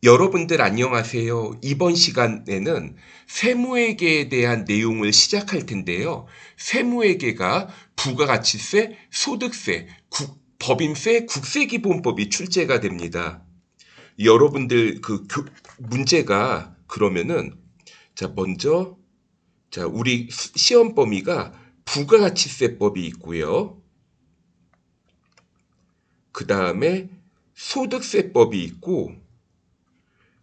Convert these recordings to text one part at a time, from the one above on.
여러분들 안녕하세요. 이번 시간에는 세무회계에 대한 내용을 시작할 텐데요. 세무회계가 부가가치세, 소득세, 법인세, 국세기본법이 출제가 됩니다. 여러분들 문제가 그러면은 먼저 우리 시험 범위가 부가가치세법이 있고요. 그 다음에 소득세법이 있고,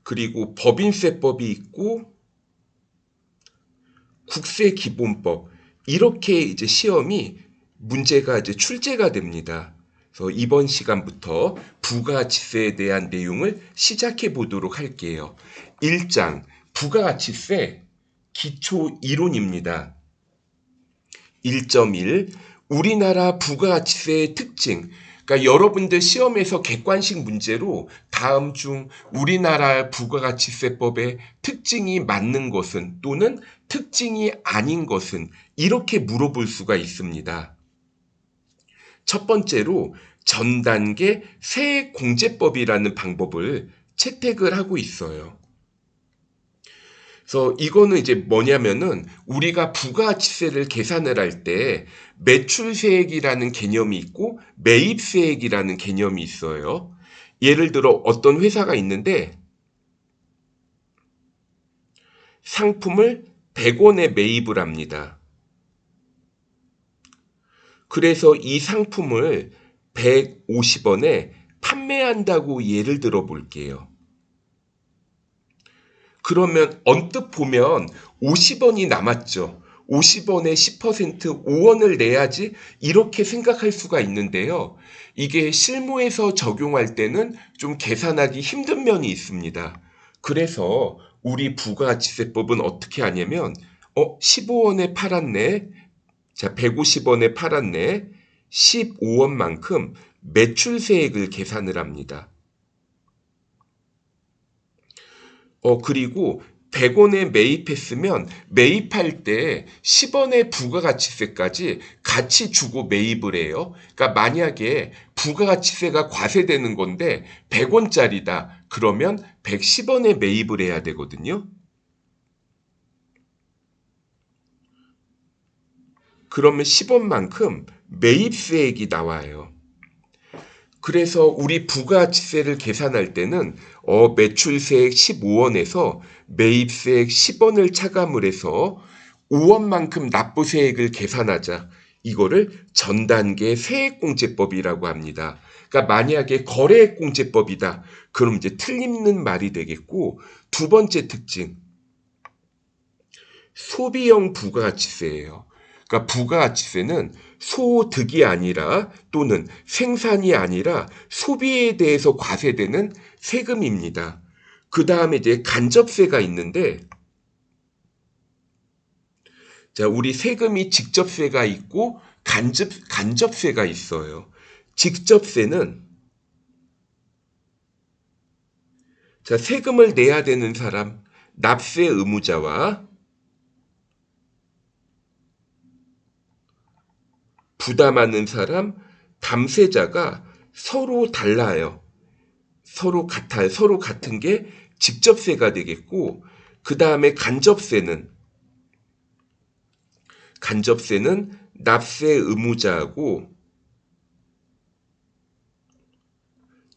그리고 법인세법이 있고, 국세기본법, 이렇게 이제 시험이 문제가 이제 출제가 됩니다. 그래서 이번 시간부터 부가가치세에 대한 내용을 시작해 보도록 할게요. 1장 부가가치세 기초 이론입니다. 1.1 우리나라 부가가치세의 특징. 그러니까 여러분들 시험에서 객관식 문제로 다음 중 우리나라 부가가치세법의 특징이 맞는 것은 또는 특징이 아닌 것은 이렇게 물어볼 수가 있습니다. 첫 번째로 전 단계 세액공제법이라는 방법을 채택을 하고 있어요. 그래서 이거는 이제 뭐냐면은 우리가 부가가치세를 계산을 할 때 매출세액이라는 개념이 있고 매입세액이라는 개념이 있어요. 예를 들어 어떤 회사가 있는데 상품을 100원에 매입을 합니다. 그래서 이 상품을 150원에 판매한다고 예를 들어 볼게요. 그러면 언뜻 보면 50원이 남았죠. 50원에 10% 5원을 내야지 이렇게 생각할 수가 있는데요. 이게 실무에서 적용할 때는 좀 계산하기 힘든 면이 있습니다. 그래서 우리 부가가치세법은 어떻게 하냐면 15원에 팔았네. 150원에 팔았네. 15원만큼 매출세액을 계산을 합니다. 그리고 100원에 매입했으면 매입할 때 10원의 부가가치세까지 같이 주고 매입을 해요. 그러니까 만약에 부가가치세가 과세되는 건데 100원짜리다. 그러면 110원에 매입을 해야 되거든요. 그러면 10원만큼 매입세액이 나와요. 그래서 우리 부가가치세를 계산할 때는 매출세액 15원에서 매입세액 10원을 차감을 해서 5원만큼 납부세액을 계산하자. 이거를 전단계 세액공제법이라고 합니다. 그러니까 만약에 거래액공제법이다. 그럼 이제 틀리는 말이 되겠고, 두 번째 특징, 소비형 부가가치세예요. 그러니까 부가가치세는 소득이 아니라 또는 생산이 아니라 소비에 대해서 과세되는 세금입니다. 그 다음에 이제 간접세가 있는데, 우리 세금이 직접세가 있고 간접세가 있어요. 직접세는 세금을 내야 되는 사람, 납세 의무자와 부담하는 사람, 담세자가 서로 달라요. 서로 같아요. 서로 같은 게 직접세가 되겠고, 그 다음에 간접세는 납세 의무자하고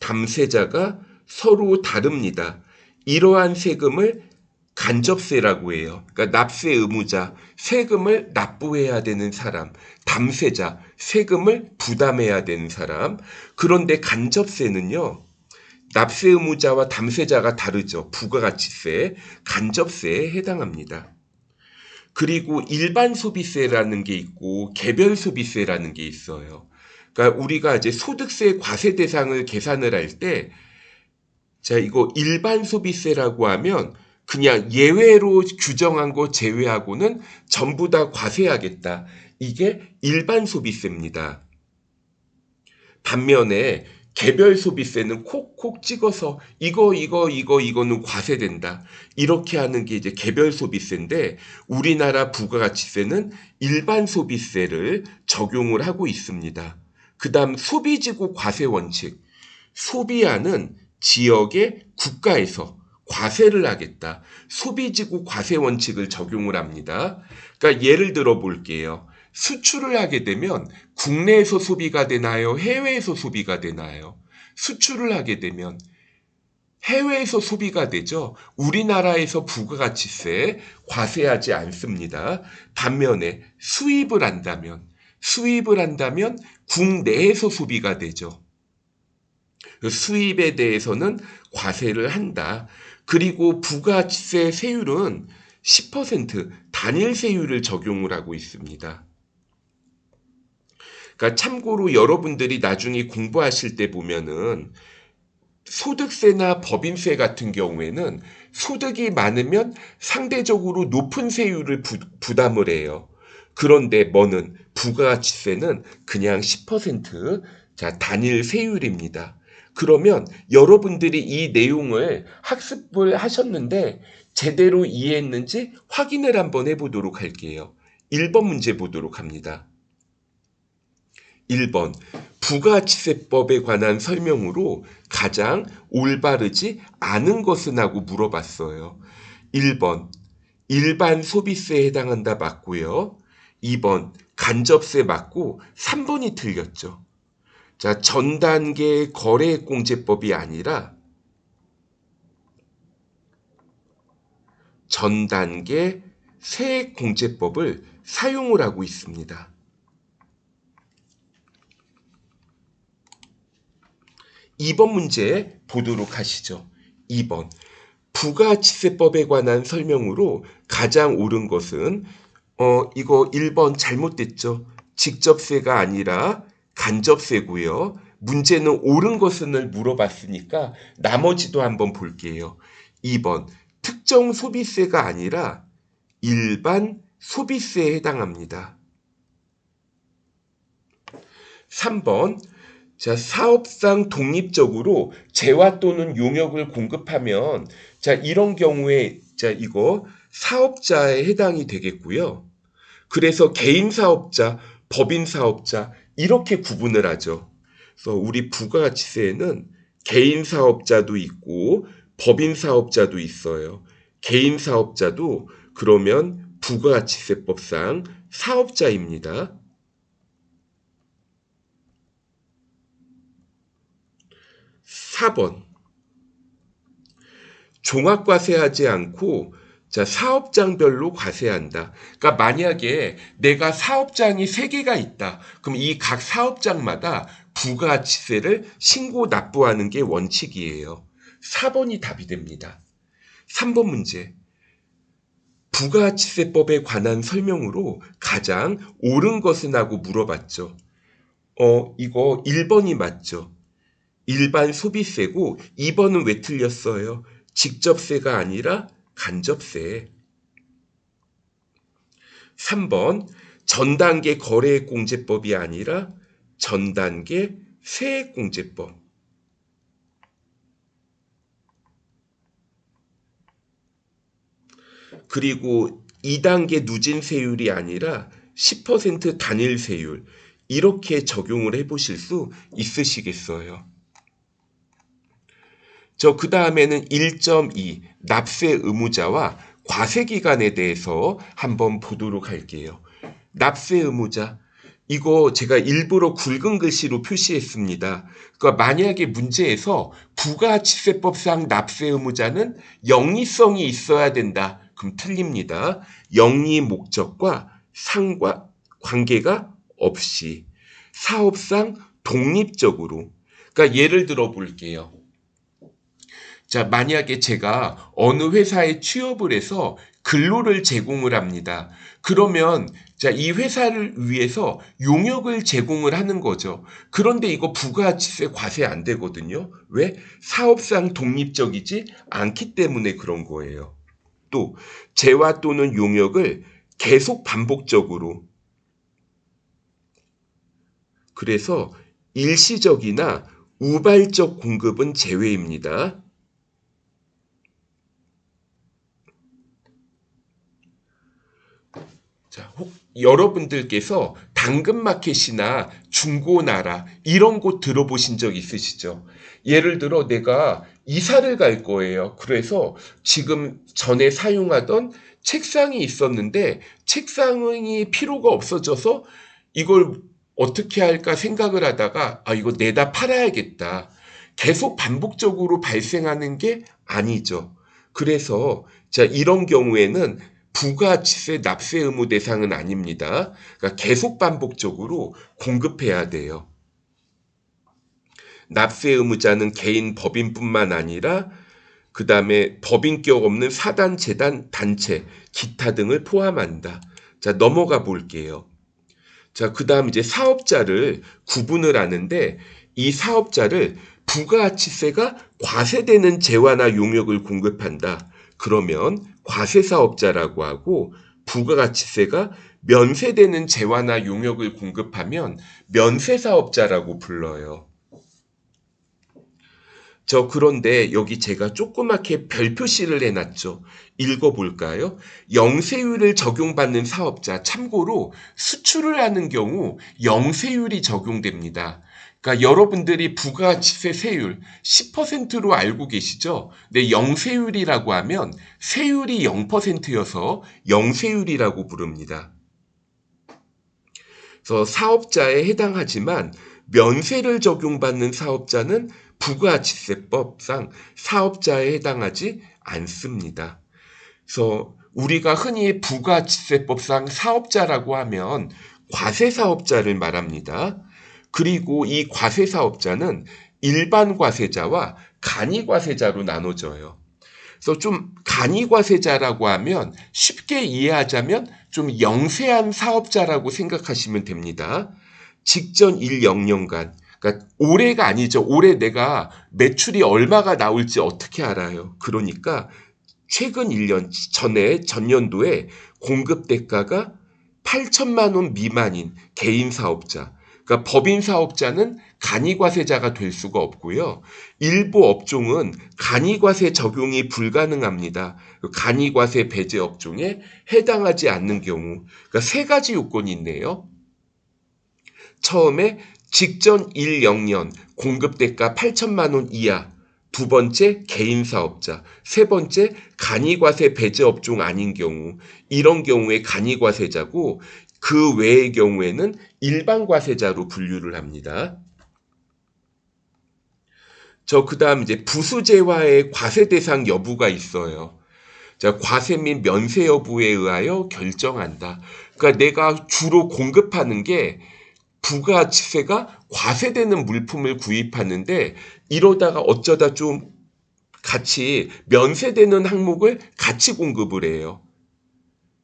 담세자가 서로 다릅니다. 이러한 세금을 간접세라고 해요. 그러니까 납세 의무자, 세금을 납부해야 되는 사람, 담세자, 세금을 부담해야 되는 사람. 그런데 간접세는요, 납세 의무자와 담세자가 다르죠. 부가가치세, 간접세에 해당합니다. 그리고 일반 소비세라는 게 있고 개별 소비세라는 게 있어요. 그러니까 우리가 이제 소득세 과세 대상을 계산을 할 때, 이거 일반 소비세라고 하면 그냥 예외로 규정한 거 제외하고는 전부 다 과세하겠다. 이게 일반 소비세입니다. 반면에 개별 소비세는 콕콕 찍어서 이거는 과세된다. 이렇게 하는 게 이제 개별 소비세인데 우리나라 부가가치세는 일반 소비세를 적용을 하고 있습니다. 그 다음 소비지구 과세 원칙. 소비하는 지역의 국가에서 과세를 하겠다. 소비지구 과세 원칙을 적용을 합니다. 그러니까 예를 들어 볼게요. 수출을 하게 되면 국내에서 소비가 되나요? 해외에서 소비가 되나요? 수출을 하게 되면 해외에서 소비가 되죠. 우리나라에서 부가가치세 과세하지 않습니다. 반면에 수입을 한다면 국내에서 소비가 되죠. 그 수입에 대해서는 과세를 한다. 그리고 부가가치세 세율은 10% 단일 세율을 적용을 하고 있습니다. 그러니까 참고로 여러분들이 나중에 공부하실 때 보면은 소득세나 법인세 같은 경우에는 소득이 많으면 상대적으로 높은 세율을 부담을 해요. 그런데 뭐는 부가가치세는 그냥 10% 자, 단일 세율입니다. 그러면 여러분들이 이 내용을 학습을 하셨는데 제대로 이해했는지 확인을 한번 해보도록 할게요. 1번 문제 보도록 합니다. 1번 부가가치세법에 관한 설명으로 가장 올바르지 않은 것은 하고 물어봤어요. 1번 일반 소비세에 해당한다 맞고요. 2번 간접세 맞고 3번이 틀렸죠. 자, 전단계 거래액공제법이 아니라 전단계 세액공제법을 사용을 하고 있습니다. 2번 문제 보도록 하시죠. 2번 부가가치세법에 관한 설명으로 가장 옳은 것은 이거 1번 잘못됐죠. 직접세가 아니라 간접세고요. 문제는 옳은 것을 물어봤으니까 나머지도 한번 볼게요. 2번 특정 소비세가 아니라 일반 소비세에 해당합니다. 3번 자, 사업상 독립적으로 재화 또는 용역을 공급하면 자, 이런 경우에 자, 이거 사업자에 해당이 되겠고요. 그래서 개인 사업자, 법인 사업자 이렇게 구분을 하죠. 그래서 우리 부가가치세에는 개인 사업자도 있고 법인 사업자도 있어요. 개인 사업자도 그러면 부가가치세법상 사업자입니다. 4번 종합과세하지 않고 자, 사업장별로 과세한다. 그러니까 만약에 내가 사업장이 3개가 있다. 그럼 이 각 사업장마다 부가가치세를 신고 납부하는 게 원칙이에요. 4번이 답이 됩니다. 3번 문제. 부가가치세법에 관한 설명으로 가장 옳은 것은 하고 물어봤죠. 이거 1번이 맞죠. 일반 소비세고 2번은 왜 틀렸어요? 직접세가 아니라 간접세. 3번 전단계 거래액공제법이 아니라 전단계 세액공제법. 그리고 2단계 누진세율이 아니라 10% 단일세율. 이렇게 적용을 해보실 수 있으시겠어요? 그 다음에는 1.2 납세 의무자와 과세 기간에 대해서 한번 보도록 할게요. 납세 의무자 이거 제가 일부러 굵은 글씨로 표시했습니다. 그러니까 만약에 문제에서 부가가치세법상 납세 의무자는 영리성이 있어야 된다. 그럼 틀립니다. 영리 목적과 관계가 없이 사업상 독립적으로. 그러니까 예를 들어 볼게요. 자, 만약에 제가 어느 회사에 취업을 해서 근로를 제공을 합니다. 그러면 자, 이 회사를 위해서 용역을 제공을 하는 거죠. 그런데 이거 부가가치세 과세 안 되거든요. 왜? 사업상 독립적이지 않기 때문에 그런 거예요. 또 재화 또는 용역을 계속 반복적으로 그래서 일시적이나 우발적 공급은 제외입니다. 자, 여러분들께서 당근마켓이나 중고나라 이런 곳 들어보신 적 있으시죠? 예를 들어 내가 이사를 갈 거예요. 그래서 지금 전에 사용하던 책상이 있었는데 책상이 필요가 없어져서 이걸 어떻게 할까 생각을 하다가 이거 내다 팔아야겠다. 계속 반복적으로 발생하는 게 아니죠. 그래서 자, 이런 경우에는 부가치세 납세 의무 대상은 아닙니다. 그러니까 계속 반복적으로 공급해야 돼요. 납세 의무자는 개인 법인뿐만 아니라 그 다음에 법인격 없는 사단, 재단, 단체, 기타 등을 포함한다. 자, 넘어가 볼게요. 자, 그 다음 이제 사업자를 구분을 하는데 이 사업자를 부가가치세가 과세되는 재화나 용역을 공급한다. 그러면 과세사업자라고 하고 부가가치세가 면세되는 재화나 용역을 공급하면 면세사업자라고 불러요. 그런데 여기 제가 조그맣게 별표시를 해놨죠. 읽어볼까요? 영세율을 적용받는 사업자, 참고로 수출을 하는 경우 영세율이 적용됩니다. 그러니까 여러분들이 부가가치세 세율 10%로 알고 계시죠? 근데 영세율이라고 하면 세율이 0%여서 영세율이라고 부릅니다. 그래서 사업자에 해당하지만 면세를 적용받는 사업자는 부가가치세법상 사업자에 해당하지 않습니다. 그래서 우리가 흔히 부가가치세법상 사업자라고 하면 과세사업자를 말합니다. 그리고 이 과세사업자는 일반 과세자와 간이과세자로 나눠져요. 그래서 좀 간이과세자라고 하면 쉽게 이해하자면 좀 영세한 사업자라고 생각하시면 됩니다. 직전 1-0년간, 그러니까 올해가 아니죠. 올해 내가 매출이 얼마가 나올지 어떻게 알아요? 그러니까 최근 1년 전에 전년도에 공급 대가가 8천만 원 미만인 개인 사업자, 그러니까 법인 사업자는 간이과세자가 될 수가 없고요. 일부 업종은 간이과세 적용이 불가능합니다. 간이과세 배제 업종에 해당하지 않는 경우, 그러니까 세 가지 요건이 있네요. 처음에 직전 1-0년 공급대가 8천만 원 이하, 두 번째 개인 사업자, 세 번째 간이과세 배제 업종 아닌 경우, 이런 경우에 간이과세자고 그 외의 경우에는 일반 과세자로 분류를 합니다. 그다음 이제 부수재화의 과세 대상 여부가 있어요. 자, 과세 및 면세 여부에 의하여 결정한다. 그러니까 내가 주로 공급하는 게 부가가치세가 과세되는 물품을 구입하는데 이러다가 어쩌다 좀 같이 면세되는 항목을 같이 공급을 해요.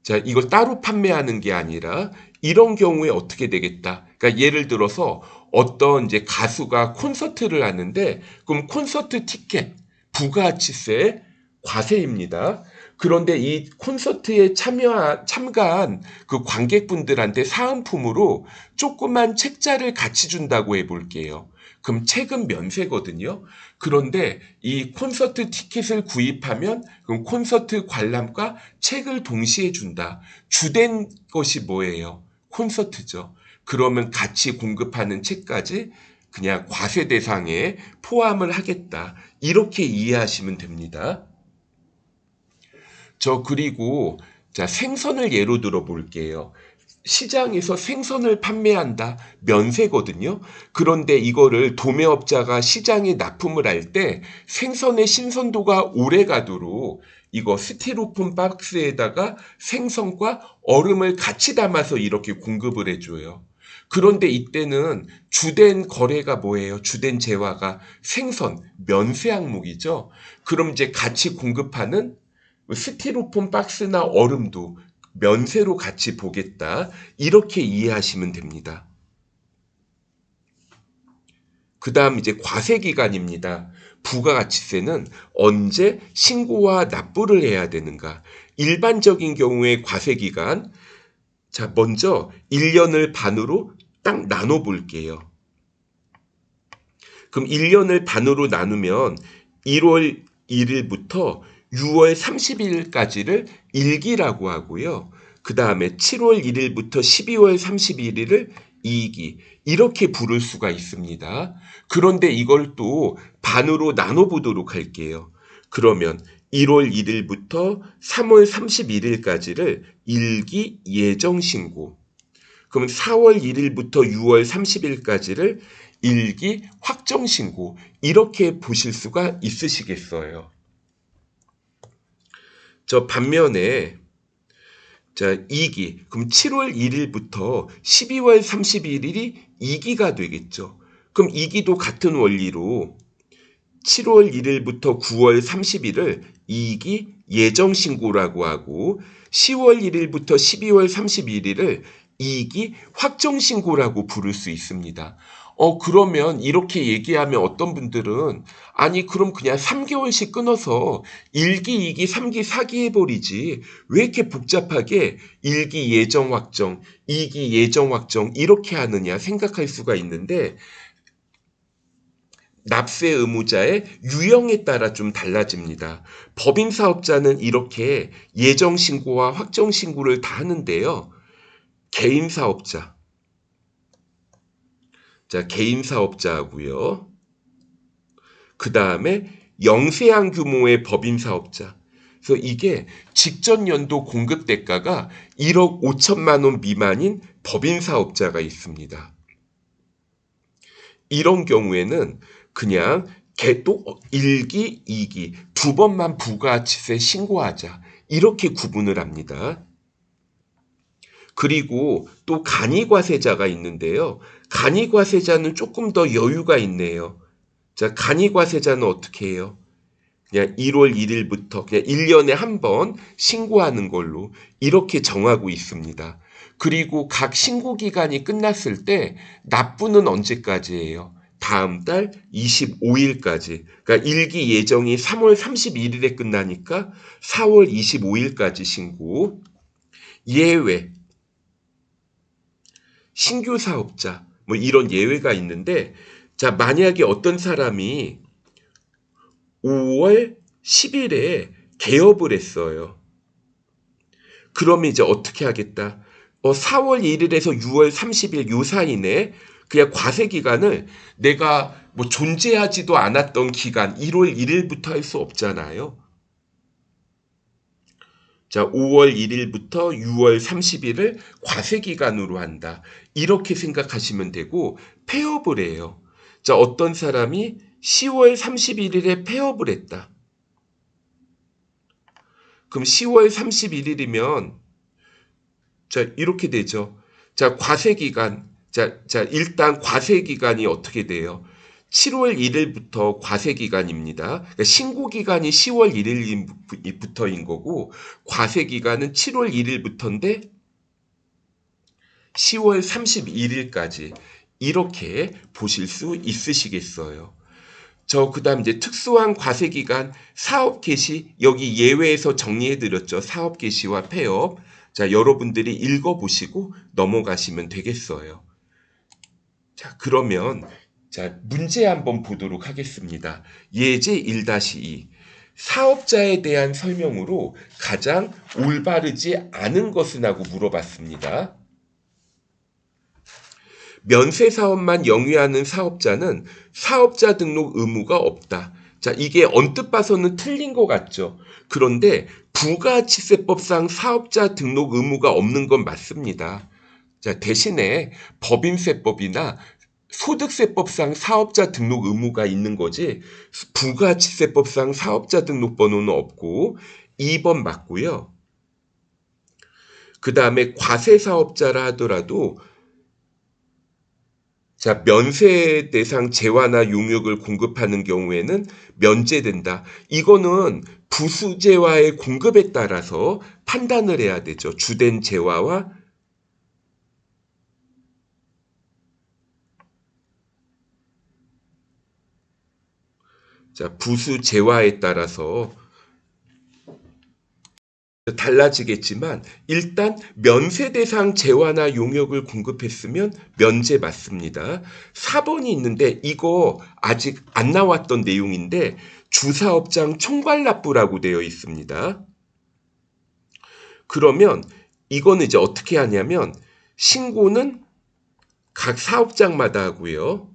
자, 이걸 따로 판매하는 게 아니라 이런 경우에 어떻게 되겠다. 그러니까 예를 들어서 어떤 이제 가수가 콘서트를 하는데 그럼 콘서트 티켓 부가가치세 과세입니다. 그런데 이 콘서트에 참가한 그 관객분들한테 사은품으로 조그만 책자를 같이 준다고 해볼게요. 그럼 책은 면세거든요. 그런데 이 콘서트 티켓을 구입하면 그럼 콘서트 관람과 책을 동시에 준다. 주된 것이 뭐예요? 콘서트죠. 그러면 같이 공급하는 책까지 그냥 과세 대상에 포함을 하겠다. 이렇게 이해하시면 됩니다. 그리고 자, 생선을 예로 들어 볼게요. 시장에서 생선을 판매한다. 면세거든요. 그런데 이거를 도매업자가 시장에 납품을 할 때 생선의 신선도가 오래 가도록 이거 스티로폼 박스에다가 생선과 얼음을 같이 담아서 이렇게 공급을 해줘요. 그런데 이때는 주된 거래가 뭐예요? 주된 재화가 생선, 면세 항목이죠. 그럼 이제 같이 공급하는 스티로폼 박스나 얼음도 면세로 같이 보겠다. 이렇게 이해하시면 됩니다. 그 다음 이제 과세기간입니다. 부가가치세는 언제 신고와 납부를 해야 되는가? 일반적인 경우에 과세기간, 자, 먼저 1년을 반으로 딱 나눠 볼게요. 그럼 1년을 반으로 나누면 1월 1일부터 6월 30일까지를 일기라고 하고요. 그 다음에 7월 1일부터 12월 31일을 이익이 이렇게 부를 수가 있습니다. 그런데 이걸 또 반으로 나눠보도록 할게요. 그러면 1월 1일부터 3월 31일까지를 일기 예정신고, 그럼 4월 1일부터 6월 30일까지를 일기 확정신고, 이렇게 보실 수가 있으시겠어요. 저 반면에 자, 2기. 그럼 7월 1일부터 12월 31일이 2기가 되겠죠. 그럼 2기도 같은 원리로 7월 1일부터 9월 30일을 2기 예정신고라고 하고 10월 1일부터 12월 31일을 2기 확정신고라고 부를 수 있습니다. 그러면 이렇게 얘기하면 어떤 분들은 아니 그럼 그냥 3개월씩 끊어서 1기, 2기, 3기, 4기 해버리지 왜 이렇게 복잡하게 1기 예정 확정, 2기 예정 확정 이렇게 하느냐 생각할 수가 있는데 납세 의무자의 유형에 따라 좀 달라집니다. 법인 사업자는 이렇게 예정 신고와 확정 신고를 다 하는데요. 개인 사업자. 자, 개인 사업자하고요. 그 다음에 영세한 규모의 법인 사업자. 그래서 이게 직전 연도 공급 대가가 1억 5천만 원 미만인 법인 사업자가 있습니다. 이런 경우에는 그냥 또 1기, 2기 두 번만 부가가치세 신고하자 이렇게 구분을 합니다. 그리고 또 간이과세자가 있는데요. 간이과세자는 조금 더 여유가 있네요. 자, 간이과세자는 어떻게 해요? 그냥 1월 1일부터 그냥 1년에 한 번 신고하는 걸로 이렇게 정하고 있습니다. 그리고 각 신고 기간이 끝났을 때 납부는 언제까지예요? 다음 달 25일까지. 그러니까 일기 예정이 3월 31일에 끝나니까 4월 25일까지 신고. 예외. 신규 사업자. 뭐 이런 예외가 있는데 자, 만약에 어떤 사람이 5월 10일에 개업을 했어요. 그러면 이제 어떻게 하겠다? 4월 1일에서 6월 30일 요 사이에 그냥 과세 기간을 내가 뭐 존재하지도 않았던 기간 1월 1일부터 할 수 없잖아요. 자, 5월 1일부터 6월 30일을 과세 기간으로 한다. 이렇게 생각하시면 되고 폐업을 해요. 자, 어떤 사람이 10월 31일에 폐업을 했다. 그럼 10월 31일이면 자, 이렇게 되죠. 자, 과세 기간. 자, 일단 과세 기간이 어떻게 돼요? 7월 1일부터 과세 기간입니다. 그러니까 신고 기간이 10월 1일부터인 거고 과세 기간은 7월 1일부터인데 10월 31일까지 이렇게 보실 수 있으시겠어요. 그다음 이제 특수한 과세 기간 사업 개시 여기 예외에서 정리해 드렸죠. 사업 개시와 폐업. 자, 여러분들이 읽어 보시고 넘어가시면 되겠어요. 자, 그러면 자, 문제 한번 보도록 하겠습니다. 예제 1-2. 사업자에 대한 설명으로 가장 올바르지 않은 것은 하고 물어봤습니다. 면세 사업만 영위하는 사업자는 사업자 등록 의무가 없다. 자, 이게 언뜻 봐서는 틀린 것 같죠. 그런데 부가가치세법상 사업자 등록 의무가 없는 건 맞습니다. 자, 대신에 법인세법이나 소득세법상 사업자 등록 의무가 있는 거지 부가가치세법상 사업자 등록 번호는 없고 2번 맞고요. 그 다음에 과세사업자라 하더라도 자, 면세 대상 재화나 용역을 공급하는 경우에는 면제된다. 이거는 부수재화의 공급에 따라서 판단을 해야 되죠. 주된 재화와 자, 부수재화에 따라서 달라지겠지만 일단 면세 대상 재화나 용역을 공급했으면 면제 맞습니다. 4번이 있는데 이거 아직 안 나왔던 내용인데 주사업장 총괄납부라고 되어 있습니다. 그러면 이거는 이제 어떻게 하냐면 신고는 각 사업장마다 하고요.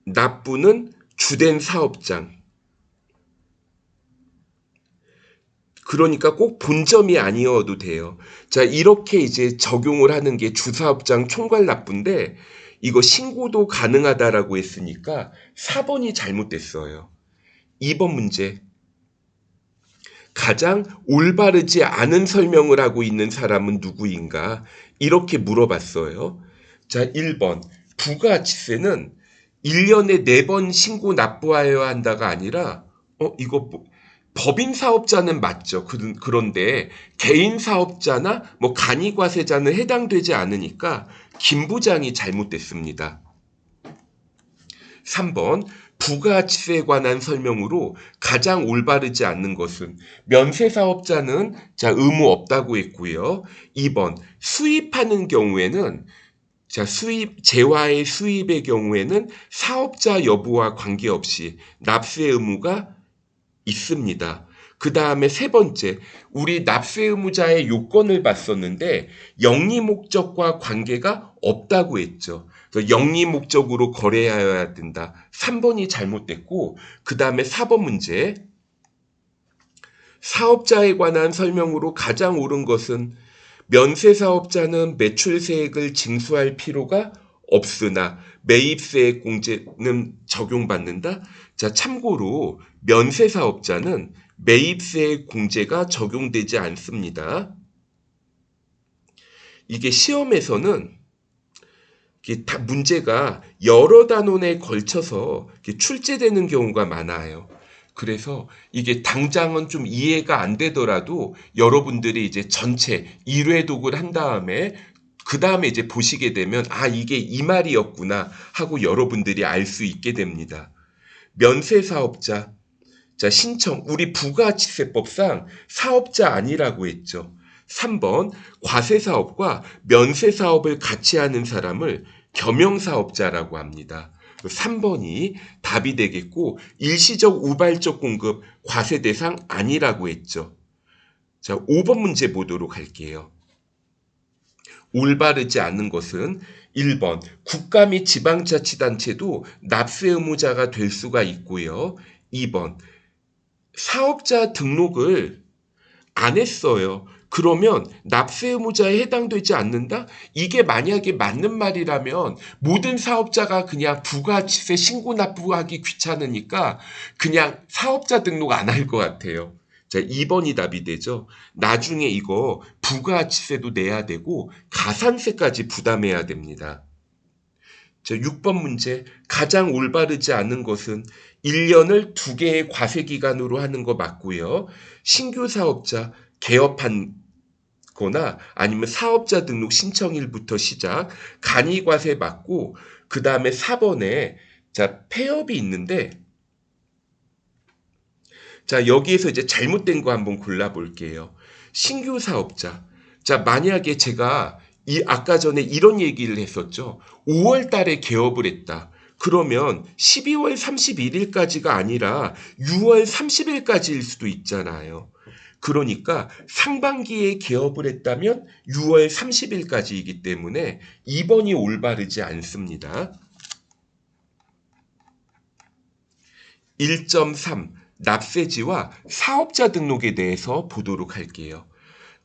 납부는 주된 사업장. 그러니까 꼭 본점이 아니어도 돼요. 자, 이렇게 이제 적용을 하는 게 주사업장 총괄 납부인데 이거 신고도 가능하다라고 했으니까 4번이 잘못됐어요. 2번 문제. 가장 올바르지 않은 설명을 하고 있는 사람은 누구인가? 이렇게 물어봤어요. 자, 1번. 부가치세는 1년에 4번 신고 납부하여야 한다가 아니라, 이거 법인 사업자는 맞죠. 그런데 개인 사업자나 뭐 간이과세자는 해당되지 않으니까 김 부장이 잘못됐습니다. 3번. 부가치세에 관한 설명으로 가장 올바르지 않는 것은 면세사업자는 자 의무 없다고 했고요. 2번. 수입하는 경우에는 자 재화의 수입의 경우에는 사업자 여부와 관계없이 납세 의무가 있습니다. 그 다음에 세 번째, 우리 납세 의무자의 요건을 봤었는데 영리 목적과 관계가 없다고 했죠. 그래서 영리 목적으로 거래하여야 된다. 3번이 잘못됐고, 그 다음에 4번 문제, 사업자에 관한 설명으로 가장 옳은 것은 면세사업자는 매출세액을 징수할 필요가 없으나 매입세액 공제는 적용받는다. 자, 참고로 면세사업자는 매입세액 공제가 적용되지 않습니다. 이게 시험에서는 문제가 여러 단원에 걸쳐서 출제되는 경우가 많아요. 그래서 이게 당장은 좀 이해가 안 되더라도 여러분들이 이제 전체 1회독을 한 다음에 그 다음에 이제 보시게 되면 아 이게 이 말이었구나 하고 여러분들이 알 수 있게 됩니다. 면세사업자 자 신청 우리 부가치세법상 사업자 아니라고 했죠. 3번 과세사업과 면세사업을 같이 하는 사람을 겸용사업자라고 합니다. 3번이 답이 되겠고 일시적 우발적 공급 과세 대상 아니라고 했죠. 자, 5번 문제 보도록 할게요. 올바르지 않은 것은 1번 국가 및 지방자치단체도 납세 의무자가 될 수가 있고요. 2번 사업자 등록을 안 했어요. 그러면 납세 의무자에 해당되지 않는다? 이게 만약에 맞는 말이라면 모든 사업자가 그냥 부가치세 신고 납부하기 귀찮으니까 그냥 사업자 등록 안 할 것 같아요. 자, 2번이 답이 되죠. 나중에 이거 부가치세도 내야 되고 가산세까지 부담해야 됩니다. 자, 6번 문제. 가장 올바르지 않은 것은 1년을 2개의 과세기간으로 하는 거 맞고요. 신규 사업자 개업한 거나 아니면 사업자 등록 신청일부터 시작 간이과세 맞고 그 다음에 4번에 자 폐업이 있는데 자 여기에서 이제 잘못된 거 한번 골라볼게요. 신규 사업자 자 만약에 제가 아까 전에 이런 얘기를 했었죠. 5월 달에 개업을 했다. 그러면 12월 31일까지가 아니라 6월 30일까지일 수도 있잖아요. 그러니까 상반기에 개업을 했다면 6월 30일까지이기 때문에 2번이 올바르지 않습니다. 1.3 납세지와 사업자 등록에 대해서 보도록 할게요.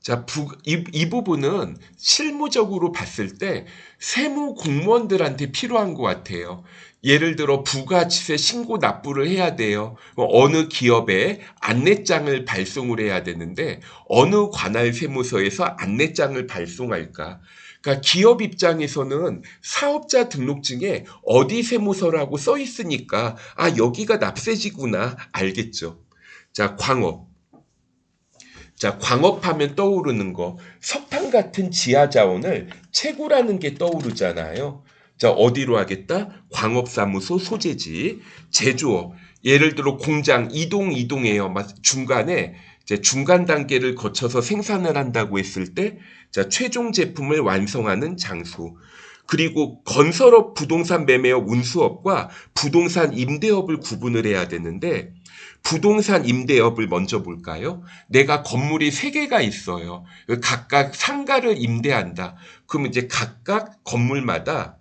자, 이 부분은 실무적으로 봤을 때 세무 공무원들한테 필요한 것 같아요. 예를 들어 부가치세 신고 납부를 해야 돼요. 어느 기업에 안내장을 발송을 해야 되는데 어느 관할 세무서에서 안내장을 발송할까? 그러니까 기업 입장에서는 사업자 등록증에 어디 세무서라고 써 있으니까 아 여기가 납세지구나 알겠죠. 자, 광업. 자, 광업하면 떠오르는 거, 석탄 같은 지하 자원을 채굴하는 게 떠오르잖아요. 자, 어디로 하겠다? 광업사무소 소재지, 제조업. 예를 들어 공장 이동해요. 중간에 이제 중간 단계를 거쳐서 생산을 한다고 했을 때, 자, 최종 제품을 완성하는 장소. 그리고 건설업 부동산 매매업 운수업과 부동산 임대업을 구분을 해야 되는데 부동산 임대업을 먼저 볼까요? 내가 건물이 3개가 있어요. 각각 상가를 임대한다. 그럼 이제 각각 건물마다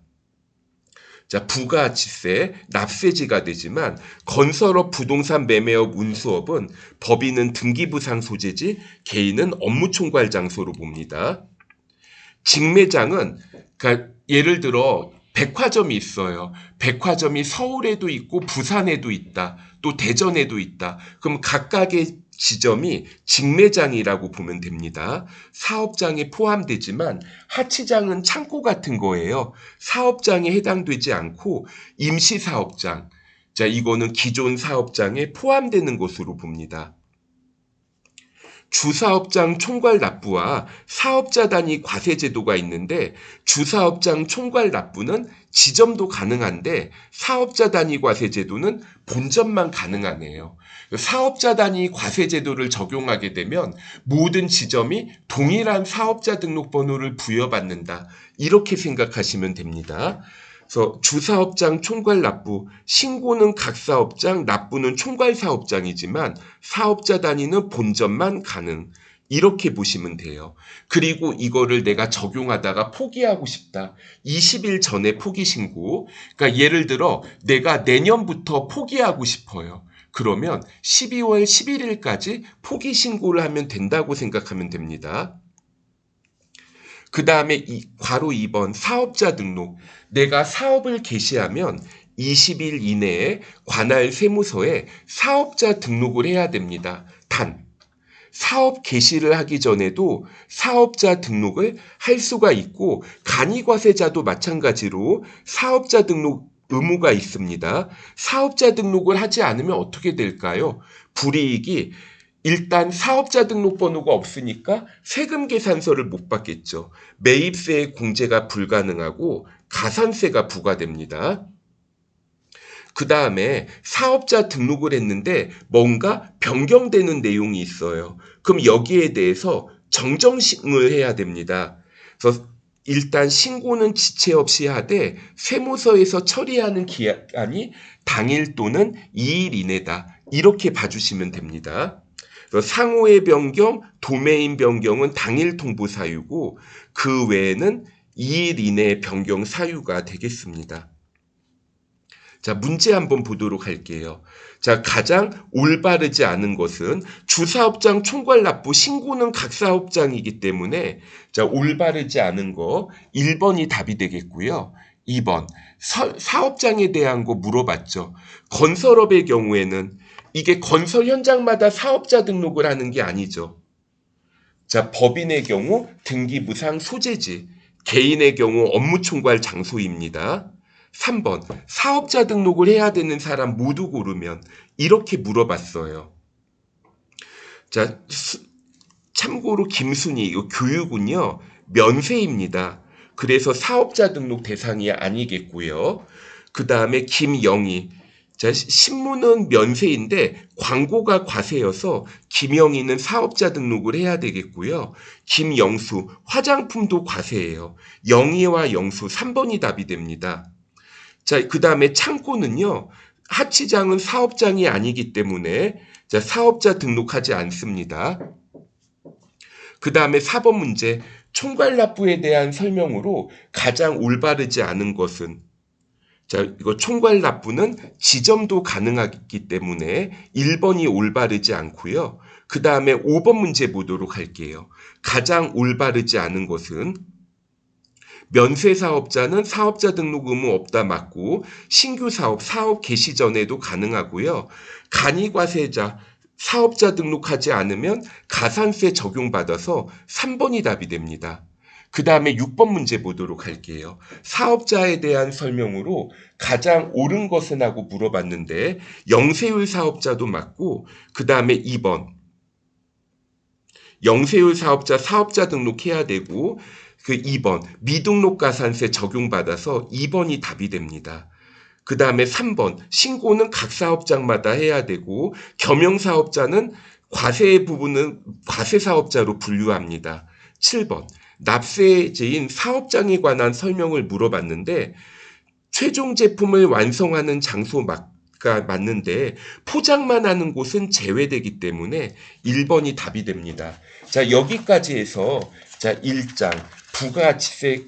자, 부가치세, 납세지가 되지만 건설업, 부동산 매매업, 운수업은 법인은 등기부상 소재지, 개인은 업무총괄 장소로 봅니다. 직매장은 그러니까 예를 들어 백화점이 있어요. 백화점이 서울에도 있고 부산에도 있다. 또 대전에도 있다. 그럼 각각의 지점이 직매장이라고 보면 됩니다. 사업장에 포함되지만 하치장은 창고 같은 거예요. 사업장에 해당되지 않고 임시사업장. 자, 이거는 기존 사업장에 포함되는 것으로 봅니다. 주사업장 총괄 납부와 사업자 단위 과세 제도가 있는데 주사업장 총괄 납부는 지점도 가능한데 사업자 단위 과세 제도는 본점만 가능하네요. 사업자 단위 과세 제도를 적용하게 되면 모든 지점이 동일한 사업자 등록번호를 부여받는다. 이렇게 생각하시면 됩니다. 그래서 주사업장 총괄 납부, 신고는 각 사업장, 납부는 총괄 사업장이지만 사업자 단위는 본점만 가능. 이렇게 보시면 돼요. 그리고 이거를 내가 적용하다가 포기하고 싶다. 20일 전에 포기 신고. 그러니까 예를 들어 내가 내년부터 포기하고 싶어요. 그러면 12월 11일까지 포기 신고를 하면 된다고 생각하면 됩니다. 그 다음에 괄호 2번 사업자 등록. 내가 사업을 개시하면 20일 이내에 관할 세무서에 사업자 등록을 해야 됩니다. 단, 사업 개시를 하기 전에도 사업자 등록을 할 수가 있고 간이과세자도 마찬가지로 사업자 등록 의무가 있습니다. 사업자 등록을 하지 않으면 어떻게 될까요? 불이익이 일단 사업자 등록번호가 없으니까 세금 계산서를 못 받겠죠. 매입세의 공제가 불가능하고 가산세가 부과됩니다. 그 다음에 사업자 등록을 했는데 뭔가 변경되는 내용이 있어요. 그럼 여기에 대해서 정정을 해야 됩니다. 그래서 일단 신고는 지체 없이 하되 세무서에서 처리하는 기한이 당일 또는 2일 이내다. 이렇게 봐주시면 됩니다. 상호의 변경, 도메인 변경은 당일 통보 사유고 그 외에는 2일 이내 변경 사유가 되겠습니다. 자, 문제 한번 보도록 할게요. 자, 가장 올바르지 않은 것은 주사업장 총괄 납부 신고는 각 사업장이기 때문에 자, 올바르지 않은 거 1번이 답이 되겠고요. 2번 사업장에 대한 거 물어봤죠. 건설업의 경우에는 이게 건설 현장마다 사업자 등록을 하는 게 아니죠. 자, 법인의 경우 등기부상 소재지, 개인의 경우 업무총괄 장소입니다. 3번 사업자 등록을 해야 되는 사람 모두 고르면 이렇게 물어봤어요. 자, 참고로 김순희 이 교육은요 면세입니다. 그래서 사업자 등록 대상이 아니겠고요. 그 다음에 김영희 자, 신문은 면세인데 광고가 과세여서 김영희는 사업자 등록을 해야 되겠고요. 김영수 화장품도 과세예요. 영희와 영수 3번이 답이 됩니다. 자, 그 다음에 창고는요. 하치장은 사업장이 아니기 때문에 자, 사업자 등록하지 않습니다. 그 다음에 4번 문제 총괄 납부에 대한 설명으로 가장 올바르지 않은 것은 자, 이거 총괄 납부는 지점도 가능하기 때문에 1번이 올바르지 않고요. 그 다음에 5번 문제 보도록 할게요. 가장 올바르지 않은 것은 면세 사업자는 사업자 등록 의무 없다 맞고 신규 사업 개시 전에도 가능하고요. 간이과세자 사업자 등록하지 않으면 가산세 적용받아서 3번이 답이 됩니다. 그 다음에 6번 문제 보도록 할게요. 사업자에 대한 설명으로 가장 옳은 것은 하고 물어봤는데 영세율 사업자도 맞고 그 다음에 2번 영세율 사업자 사업자 등록해야 되고 그 2번 미등록 가산세 적용받아서 2번이 답이 됩니다. 그 다음에 3번 신고는 각 사업장마다 해야 되고 겸용사업자는 과세 부분은 과세사업자로 분류합니다. 7번 납세제인 사업장에 관한 설명을 물어봤는데 최종 제품을 완성하는 장소가 맞는데 포장만 하는 곳은 제외되기 때문에 1번이 답이 됩니다. 자, 여기까지 해서 자, 1장 부가치세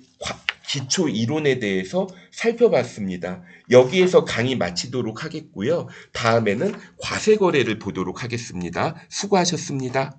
기초 이론에 대해서 살펴봤습니다. 여기에서 강의 마치도록 하겠고요. 다음에는 과세 거래를 보도록 하겠습니다. 수고하셨습니다.